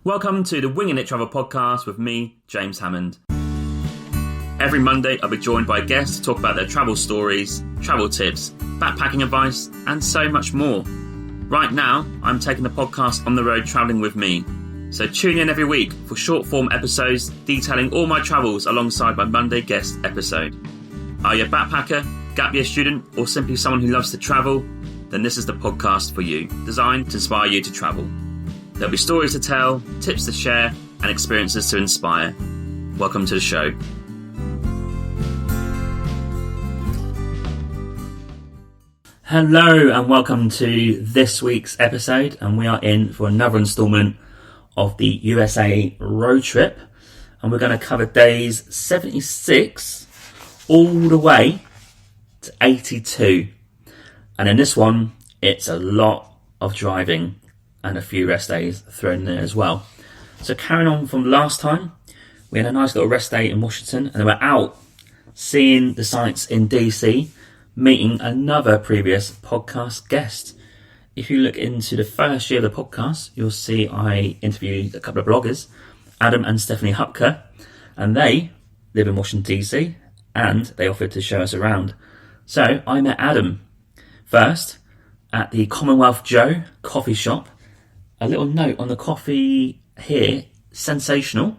Welcome to the Winging It Travel podcast with me, James Hammond. Every Monday I'll be joined by guests to talk about their travel stories, travel tips, backpacking advice and so much more. Right now I'm taking the podcast on the road travelling with me, so tune in every week for short form episodes detailing all my travels alongside my Monday guest episode. Are you a backpacker, gap year student or simply someone who loves to travel? Then this is the podcast for you, designed to inspire you to travel. There'll be stories to tell, tips to share, and experiences to inspire. Welcome to the show. Hello and welcome to this week's episode, and we are in for another instalment of the USA road trip, and we're going to cover days 76 all the way to 82. And in this one, it's a lot of driving and a few rest days thrown in there as well. So carrying on from last time, we had a nice little rest day in Washington, and then we're out seeing the sights in DC, meeting another previous podcast guest. If you look into the first year of the podcast, you'll see I interviewed a couple of bloggers, Adam and Stephanie Hupker, and they live in Washington DC, and they offered to show us around. So I met Adam first at the Commonwealth Joe coffee shop. A little note on the coffee here: sensational,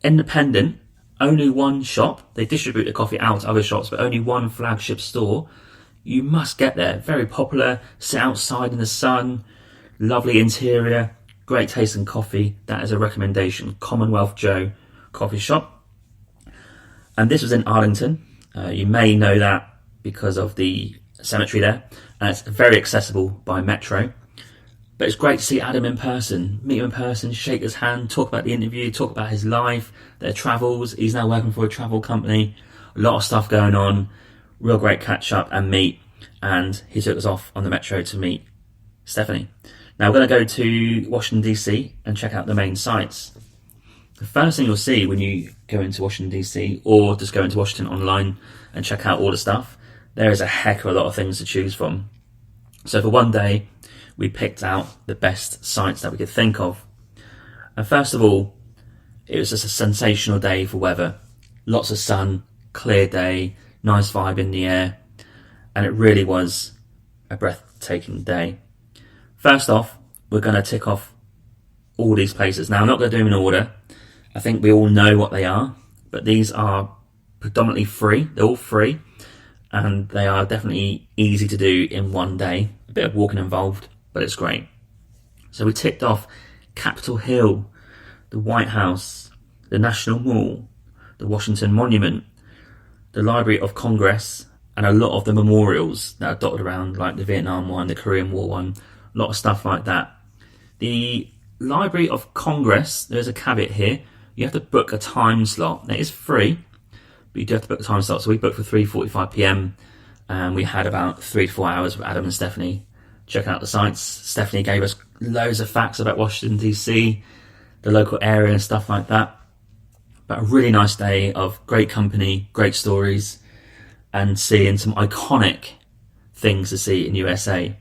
independent, only one shop. They distribute the coffee out to other shops, but only one flagship store. You must get there. Very popular, sit outside in the sun, lovely interior, great tasting coffee. That is a recommendation. Commonwealth Joe coffee shop. And this was in Arlington. You may know that because of the cemetery there. And it's very accessible by metro. But it's great to see Adam in person, meet him in person, shake his hand, talk about the interview, talk about his life, their travels. He's now working for a travel company, a lot of stuff going on, real great catch up and meet. And he took us off on the metro to meet Stephanie. Now we're going to go to Washington DC and check out the main sites. The first thing you'll see when you go into Washington DC, or just go into Washington online and check out all the stuff, there is a heck of a lot of things to choose from. So for one day, we picked out the best sites that we could think of. And first of all, it was just a sensational day for weather. Lots of sun, clear day, nice vibe in the air, and it really was a breathtaking day. First off, we're going to tick off all these places. Now, I'm not going to do them in order. I think we all know what they are, but these are predominantly free. They're all free, and they are definitely easy to do in one day. A bit of walking involved, but it's great. So we ticked off Capitol Hill, the White House, the National Mall, the Washington Monument, the Library of Congress, and a lot of the memorials that are dotted around, like the Vietnam one, the Korean War one, a lot of stuff like that. The Library of Congress, there's a caveat here. You have to book a time slot. It is free, but you do have to book a time slot. So we booked for 3:45 p.m. and we had about 3 to 4 hours with Adam and Stephanie checking out the sites. Stephanie gave us loads of facts about Washington DC, the local area and stuff like that. But a really nice day of great company, great stories, and seeing some iconic things to see in USA.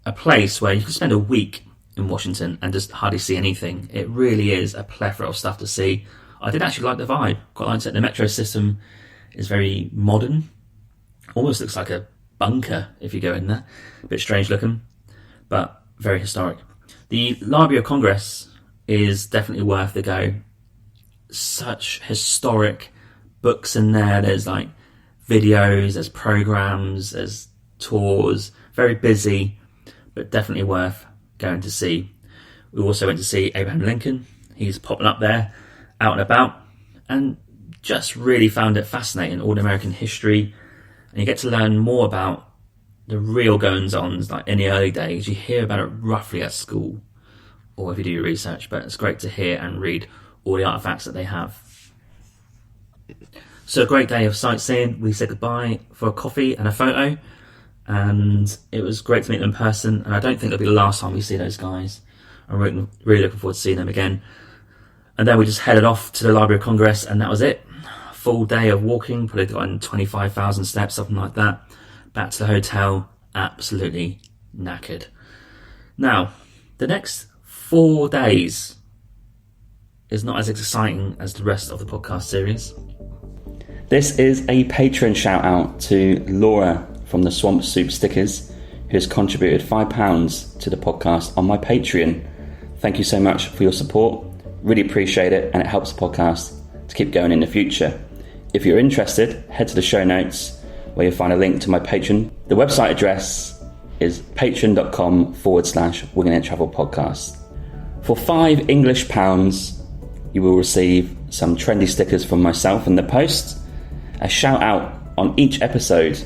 A place where you can spend a week in Washington and just hardly see anything. It really is a plethora of stuff to see. I did actually like the vibe. Quite liked it. The metro system is very modern. Almost looks like a bunker if you go in there. A bit strange looking, but very historic. The Library of Congress is definitely worth the go. Such historic books in there. There's like videos, there's programs, there's tours. Very busy, but definitely worth going to see. We also went to see Abraham Lincoln. He's popping up there, out and about, and just really found it fascinating, all the American history. And you get to learn more about the real goings-ons, like in the early days. You hear about it roughly at school, or if you do your research, but it's great to hear and read all the artifacts that they have. So a great day of sightseeing. We said goodbye for a coffee and a photo, and it was great to meet them in person, and I don't think it'll be the last time we see those guys. I'm really looking forward to seeing them again. And then we just headed off to the Library of Congress, and that was it. Full day of walking, probably got 25,000 steps, something like that. Back to the hotel, absolutely knackered. Now, the next 4 days is not as exciting as the rest of the podcast series. This is a patron shout out to Laura from the Swamp Soup Stickers, who has contributed £5 to the podcast on my Patreon. Thank you so much for your support. Really appreciate it, and it helps the podcast to keep going in the future. If you're interested, head to the show notes where you'll find a link to my Patreon. The website address is patreon.com/Winging It Travel Podcast. For £5 English, you will receive some trendy stickers from myself in the post, a shout out on each episode,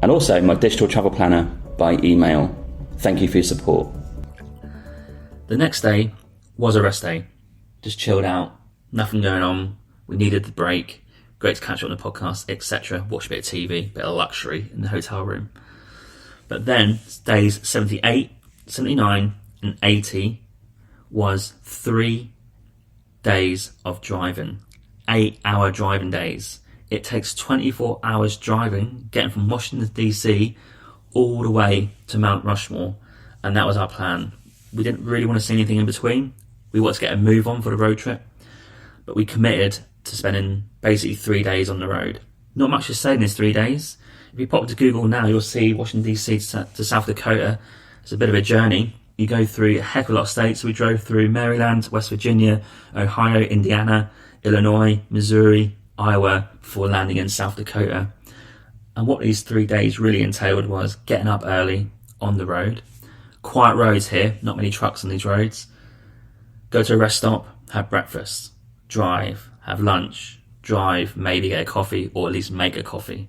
and also my digital travel planner by email. Thank you for your support. The next day was a rest day. Just chilled out, nothing going on. We needed the break. Great to catch up on the podcast, etc. Watch a bit of TV, bit of luxury in the hotel room. But then days 78, 79 and 80 was 3 days of driving. 8-hour driving days. It takes 24 hours driving, getting from Washington DC all the way to Mount Rushmore. And that was our plan. We didn't really want to see anything in between. We wanted to get a move on for the road trip. But we committed to spending basically 3 days on the road. Not much to say in these 3 days. If you pop to Google now, you'll see Washington DC to South Dakota. It's a bit of a journey. You go through a heck of a lot of states. We drove through Maryland, West Virginia, Ohio, Indiana, Illinois, Missouri, Iowa, before landing in South Dakota. And what these 3 days really entailed was getting up early on the road. Quiet roads here, not many trucks on these roads. Go to a rest stop, have breakfast, drive, have lunch, drive, maybe get a coffee, or at least make a coffee,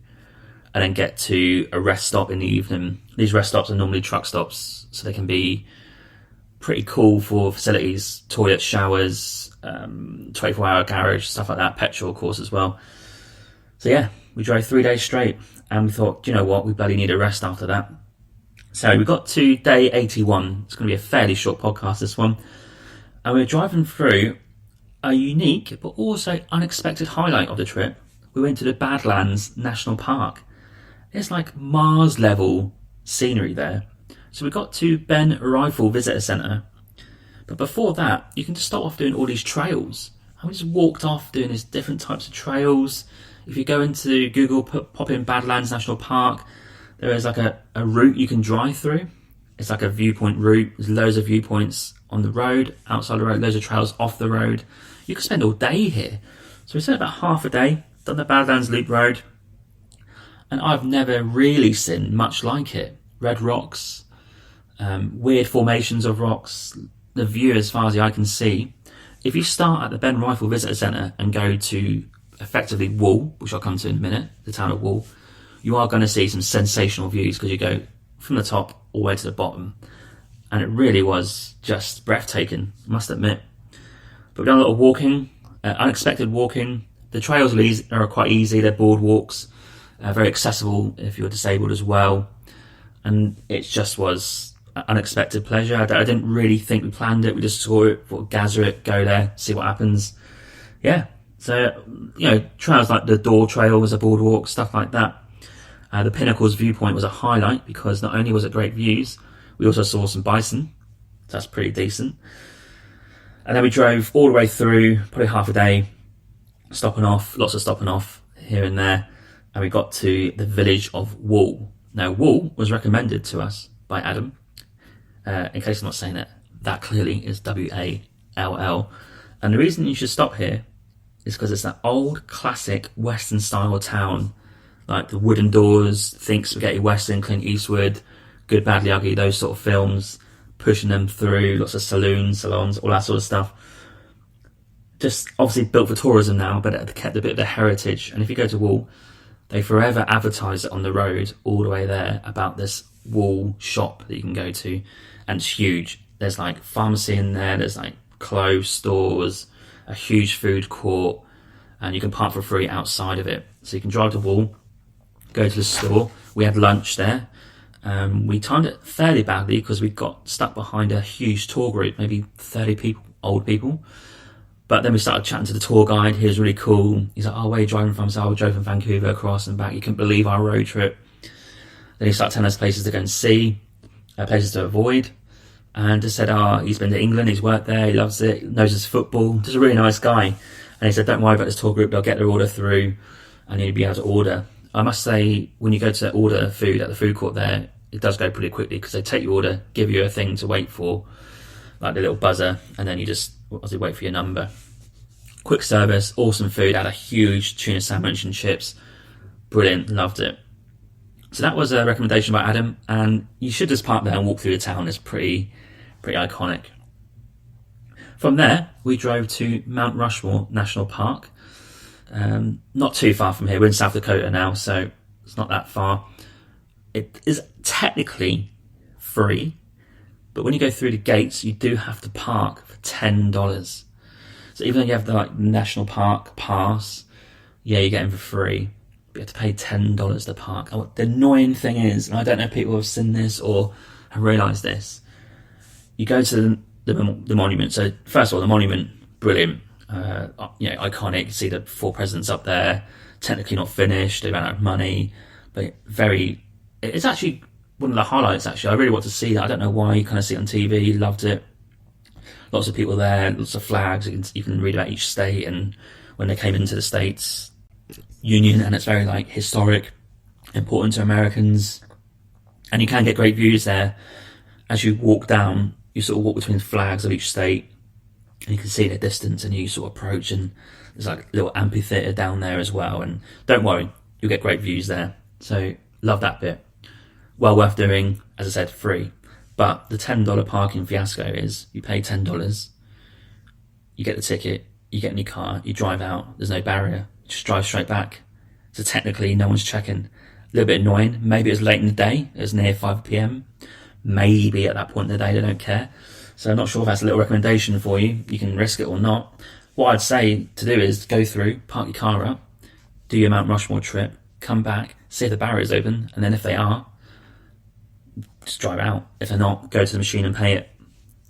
and then get to a rest stop in the evening. These rest stops are normally truck stops, so they can be pretty cool for facilities, toilets, showers, 24-hour garage, stuff like that, petrol, of course, as well. So yeah, we drove 3 days straight, and we thought, do you know what, we bloody need a rest after that. So we got to day 81. It's going to be a fairly short podcast, this one. And we were driving through a unique but also unexpected highlight of the trip. We went to the Badlands National Park. It's like Mars level scenery there. So we got to Ben Rifle Visitor Centre. But before that, you can just start off doing all these trails. And we just walked off doing these different types of trails. If you go into Google, pop in Badlands National Park, there is like a route you can drive through. It's like a viewpoint route. There's loads of viewpoints on the road, outside the road, loads of trails off the road. You could spend all day here. So we spent about half a day, done the Badlands Loop Road, and I've never really seen much like it. Red rocks, weird formations of rocks, the view as far as the eye can see. If you start at the Ben Rifle Visitor Centre and go to effectively Wool, which I'll come to in a minute, the town of Wool, you are going to see some sensational views because you go from the top all the way to the bottom. And it really was just breathtaking, I must admit. But we've done a lot of walking, unexpected walking. The trails are quite easy, they're boardwalks, very accessible if you're disabled as well. And it just was unexpected pleasure. I didn't really think we planned it, we just saw it, thought gather it, go there, see what happens. Yeah, so, trails like the Door Trail was a boardwalk, stuff like that. The Pinnacles viewpoint was a highlight because not only was it great views, we also saw some bison. So that's pretty decent. And then we drove all the way through, probably half a day, stopping off, lots of stopping off here and there. And we got to the village of Wool. Now, Wool was recommended to us by Adam. In case I'm not saying it, that clearly is W-A-L-L. And the reason you should stop here is because it's that old, classic, Western-style town. Like the wooden doors, think Spaghetti Western, Clint Eastwood, Good, Badly, Ugly, those sort of films, pushing them through, lots of salons, all that sort of stuff. Just obviously built for tourism now, but it kept a bit of the heritage. And if you go to Wool, they forever advertise it on the road all the way there about this Wool shop that you can go to. And it's huge. There's like pharmacy in there, there's like clothes stores, a huge food court, and you can park for free outside of it. So you can drive to Wool, go to the store. We had lunch there. We timed it fairly badly because we got stuck behind a huge tour group, maybe 30 people, old people. But then we started chatting to the tour guide. He was really cool. He's like, where are you driving from? So we drove from Vancouver across and back. You couldn't believe our road trip. Then he started telling us places to go and see, places to avoid. and just said, he's been to England, he's worked there, he loves it, knows his football, just a really nice guy. And he said, don't worry about this tour group, they'll get their order through and you'll be able to order. I must say, when you go to order food at the food court there, it does go pretty quickly because they take your order, give you a thing to wait for, like the little buzzer, and then you just obviously wait for your number. Quick service, awesome food, had a huge tuna sandwich and chips. Brilliant, loved it. So that was a recommendation by Adam, and you should just park there and walk through the town. It's pretty iconic. From there, we drove to Mount Rushmore National Park. Not too far from here. We're in South Dakota now, so it's not that far. It is technically free, but when you go through the gates, you do have to park for $10. So even though you have the National Park pass, you get in for free. But you have to pay $10 to park. And the annoying thing is, and I don't know if people have seen this or have realised this, you go to the monument. So first of all, the monument, brilliant, iconic. You see the 4 presidents up there. Technically not finished. They ran out of money, but it's actually one of the highlights. Actually, I really want to see that. I don't know why. You kind of see it on TV. Loved it. Lots of people there. Lots of flags. You can read about each state and when they came into the States Union, and it's very historic, important to Americans, and you can get great views there. As you walk down, you sort of walk between flags of each state, and you can see the distance, and you sort of approach, and there's a little amphitheatre down there as well. And don't worry, you'll get great views there. So love that bit. Well worth doing, as I said, free. But the $10 parking fiasco is you pay $10, you get the ticket, you get in your car, you drive out, there's no barrier, you just drive straight back. So technically no one's checking. A little bit annoying. Maybe it was late in the day, it was near 5 p.m. Maybe at that point in the day they don't care. So I'm not sure if that's a little recommendation for you. You can risk it or not. What I'd say to do is go through, park your car up, do your Mount Rushmore trip, come back, see if the barrier's open, and then if they are, just drive out. If they're not, go to the machine and pay it.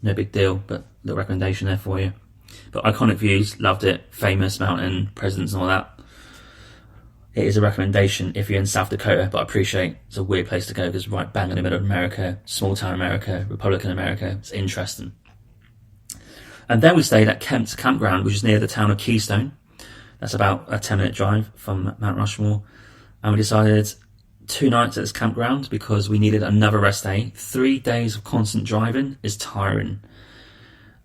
No big deal, but little recommendation there for you. But iconic views, loved it. Famous mountain, presidents and all that. It is a recommendation if you're in South Dakota, but I appreciate it's a weird place to go because right bang in the middle of America, small town America, Republican America. It's interesting. And then we stayed at Kemp's Campground, which is near the town of Keystone. That's about a 10-minute drive from Mount Rushmore. And we decided 2 nights at this campground because we needed another rest day. 3 days of constant driving is tiring.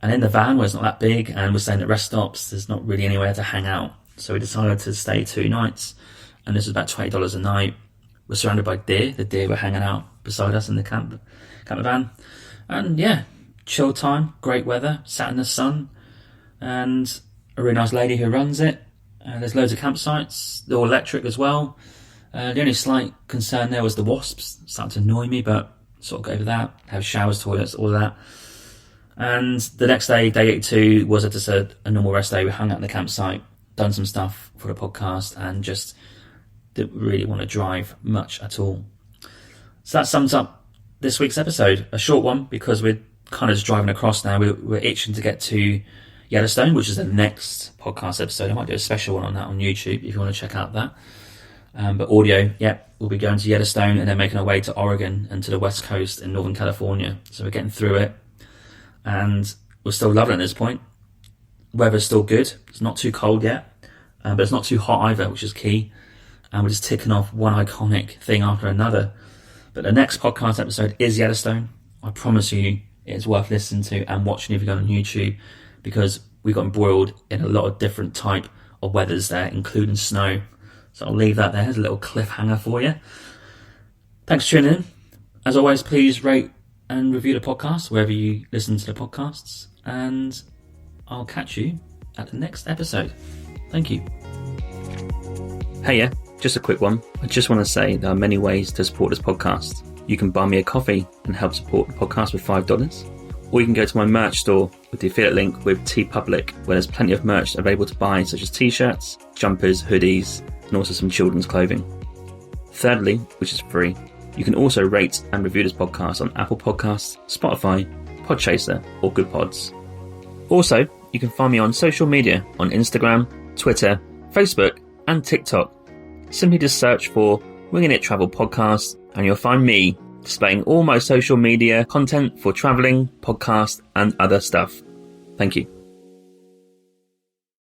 And in the van, where it's not that big, and we're staying at rest stops, there's not really anywhere to hang out. So we decided to stay 2 nights. And this was about $20 a night. We're surrounded by deer. The deer were hanging out beside us in the camper van. And chill time, great weather, sat in the sun, and a really nice lady who runs it. There's loads of campsites. They're all electric as well. The only slight concern there was the wasps. Starting to annoy me, but sort of go over that. Have showers, toilets, all of that. And the next day, day 82, was just a normal rest day. We hung out in the campsite, done some stuff for the podcast, and just didn't really want to drive much at all. So that sums up this week's episode. A short one because we're kind of just driving across now. We're itching to get to Yellowstone, which is the next podcast episode. I might do a special one on that on YouTube if you want to check out that. But audio, we'll be going to Yellowstone and then making our way to Oregon and to the West Coast in Northern California. So we're getting through it, and we're still loving it at this point. Weather's still good. It's not too cold yet, but it's not too hot either, which is key. And we're just ticking off one iconic thing after another. But the next podcast episode is Yellowstone. I promise you it's worth listening to and watching if you go on YouTube, because we got embroiled in a lot of different type of weathers there, including snow. So I'll leave that there as a little cliffhanger for you. Thanks for tuning in. As always, please rate and review the podcast wherever you listen to the podcasts. And I'll catch you at the next episode. Thank you. Hey, just a quick one. I just want to say there are many ways to support this podcast. You can buy me a coffee and help support the podcast with $5. Or you can go to my merch store with the affiliate link with TeePublic, where there's plenty of merch available to buy, such as t-shirts, jumpers, hoodies, and also some children's clothing. Thirdly, which is free, you can also rate and review this podcast on Apple Podcasts, Spotify, Podchaser, or Good Pods. Also, you can find me on social media on Instagram, Twitter, Facebook, and TikTok. Simply just search for Winging It Travel Podcast, and you'll find me displaying all my social media content for travelling, podcasts and other stuff. Thank you.